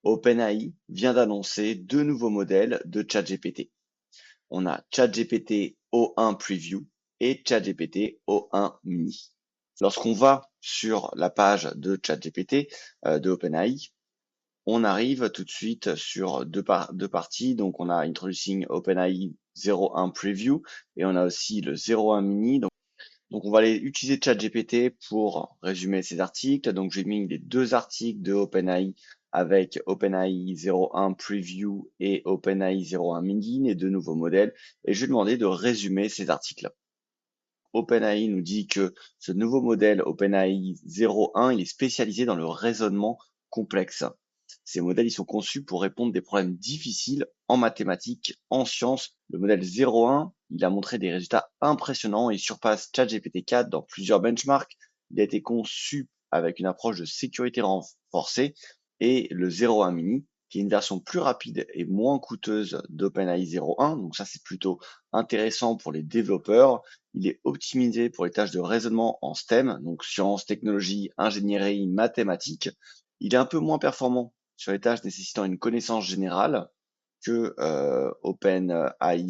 OpenAI vient d'annoncer deux nouveaux modèles de ChatGPT. On a ChatGPT O1 Preview et ChatGPT O1 Mini. Lorsqu'on va sur la page de ChatGPT de OpenAI, on arrive tout de suite sur deux parties. Donc, on a Introducing OpenAI 01 Preview et on a aussi le 01 Mini. Donc, on va aller utiliser ChatGPT pour résumer ces articles. Donc, j'ai mis les deux articles de OpenAI avec OpenAI 01 Preview et OpenAI 01 Mini, les deux nouveaux modèles. Et je vais demander de résumer ces articles. OpenAI nous dit que ce nouveau modèle OpenAI 01, il est spécialisé dans le raisonnement complexe. Ces modèles, ils sont conçus pour répondre à des problèmes difficiles en mathématiques, en sciences. Le modèle 01, il a montré des résultats impressionnants et surpasse ChatGPT 4 dans plusieurs benchmarks. Il a été conçu avec une approche de sécurité renforcée et le 01 mini, qui est une version plus rapide et moins coûteuse d'OpenAI 01. Donc ça, c'est plutôt intéressant pour les développeurs. Il est optimisé pour les tâches de raisonnement en STEM, donc sciences, technologie, ingénierie, mathématiques. Il est un peu moins performant sur les tâches nécessitant une connaissance générale que OpenAI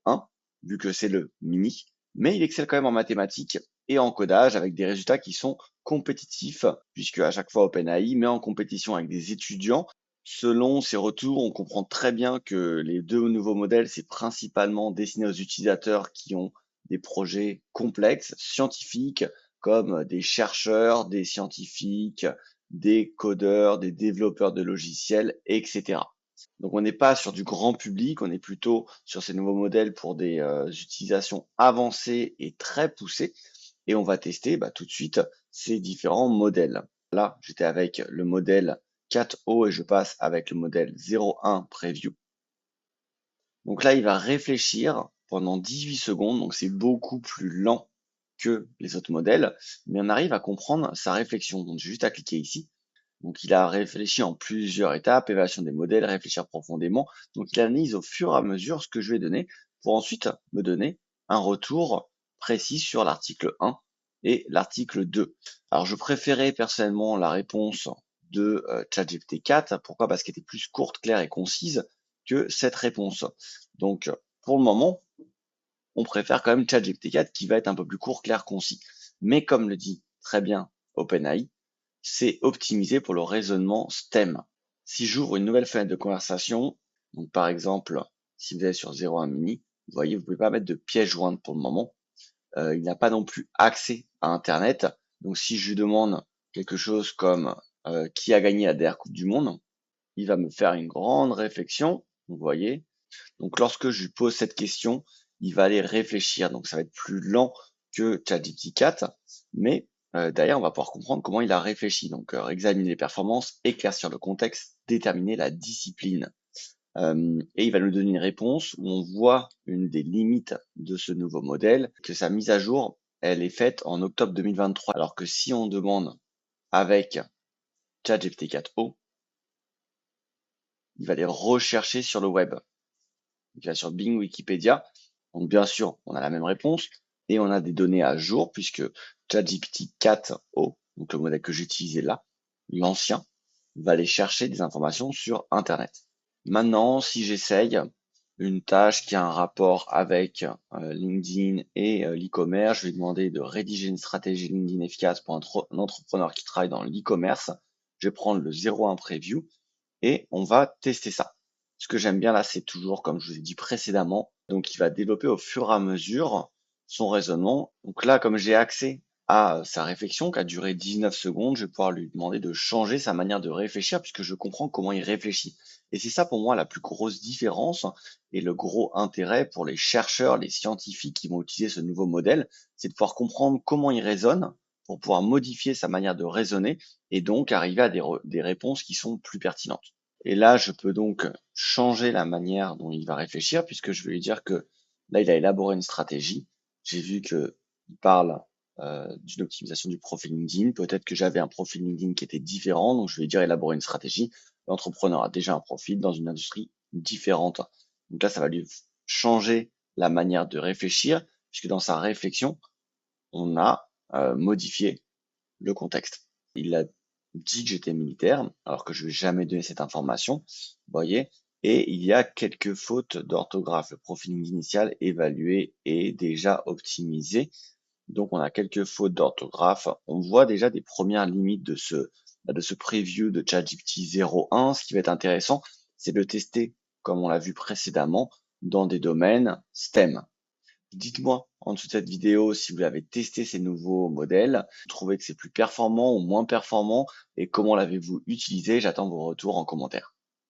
01, vu que c'est le mini, mais il excelle quand même en mathématiques et en codage avec des résultats qui sont compétitifs, puisque à chaque fois OpenAI met en compétition avec des étudiants. Selon ses retours, on comprend très bien que les deux nouveaux modèles, c'est principalement destiné aux utilisateurs qui ont des projets complexes, scientifiques, comme des chercheurs, des scientifiques, des codeurs, des développeurs de logiciels, etc. Donc on n'est pas sur du grand public, on est plutôt sur ces nouveaux modèles pour des utilisations avancées et très poussées. Et on va tester tout de suite ces différents modèles. Là, j'étais avec le modèle 4O et je passe avec le modèle 01 Preview. Donc là, il va réfléchir pendant 18 secondes, donc c'est beaucoup plus lent que les autres modèles, mais on arrive à comprendre sa réflexion. Donc j'ai juste à cliquer ici. Donc il a réfléchi en plusieurs étapes, évaluation des modèles, réfléchir profondément. Donc il analyse au fur et à mesure ce que je vais donner pour ensuite me donner un retour précis sur l'article 1 et l'article 2. Alors je préférais personnellement la réponse de ChatGPT 4. Pourquoi? Parce qu'elle était plus courte, claire et concise que cette réponse. Donc pour le moment, on préfère quand même ChatGPT 4 qui va être un peu plus court, clair, concis. Mais comme le dit très bien OpenAI, c'est optimisé pour le raisonnement STEM. Si j'ouvre une nouvelle fenêtre de conversation, donc par exemple, si vous êtes sur 01 mini, vous voyez, vous pouvez pas mettre de pièce jointe pour le moment. Il n'a pas non plus accès à Internet. Donc si je lui demande quelque chose comme qui a gagné la dernière Coupe du Monde, il va me faire une grande réflexion. Vous voyez. Donc lorsque je lui pose cette question, il va aller réfléchir. Donc ça va être plus lent que ChatGPT 4, mais derrière on va pouvoir comprendre comment il a réfléchi. Donc examiner les performances, éclaircir le contexte, déterminer la discipline. Et il va nous donner une réponse où on voit une des limites de ce nouveau modèle, que sa mise à jour, elle est faite en octobre 2023. Alors que si on demande avec ChatGPT 4o, il va les rechercher sur le web. Il va sur Bing Wikipédia. Donc bien sûr, on a la même réponse et on a des données à jour puisque ChatGPT 4o, donc le modèle que j'utilisais là, l'ancien, va aller chercher des informations sur Internet. Maintenant, si j'essaye une tâche qui a un rapport avec LinkedIn et l'e-commerce, je vais demander de rédiger une stratégie LinkedIn efficace pour un entrepreneur qui travaille dans l'e-commerce. Je vais prendre le 01 Preview et on va tester ça. Ce que j'aime bien là, c'est toujours, comme je vous ai dit précédemment, donc il va développer au fur et à mesure son raisonnement. Donc là, comme j'ai accès à sa réflexion qui a duré 19 secondes, je vais pouvoir lui demander de changer sa manière de réfléchir puisque je comprends comment il réfléchit. Et c'est ça pour moi la plus grosse différence et le gros intérêt pour les chercheurs, les scientifiques qui vont utiliser ce nouveau modèle, c'est de pouvoir comprendre comment il raisonne pour pouvoir modifier sa manière de raisonner et donc arriver à des réponses qui sont plus pertinentes. Et là, je peux donc changer la manière dont il va réfléchir puisque je vais lui dire que là, il a élaboré une stratégie. J'ai vu qu'il parle d'une optimisation du profil LinkedIn. Peut-être que j'avais un profil LinkedIn qui était différent, donc je vais lui dire élaborer une stratégie. L'entrepreneur a déjà un profil dans une industrie différente. Donc là, ça va lui changer la manière de réfléchir puisque dans sa réflexion, on a modifié le contexte. Il a dit que j'étais militaire, alors que je vais jamais donner cette information, vous voyez, et il y a quelques fautes d'orthographe. Le profiling initial évalué est déjà optimisé. Donc, on a quelques fautes d'orthographe. On voit déjà des premières limites de ce preview de ChatGPT 0.1. Ce qui va être intéressant, c'est de le tester, comme on l'a vu précédemment, dans des domaines STEM. Dites-moi en dessous de cette vidéo si vous avez testé ces nouveaux modèles, vous trouvez que c'est plus performant ou moins performant et comment l'avez-vous utilisé. J'attends vos retours en commentaire.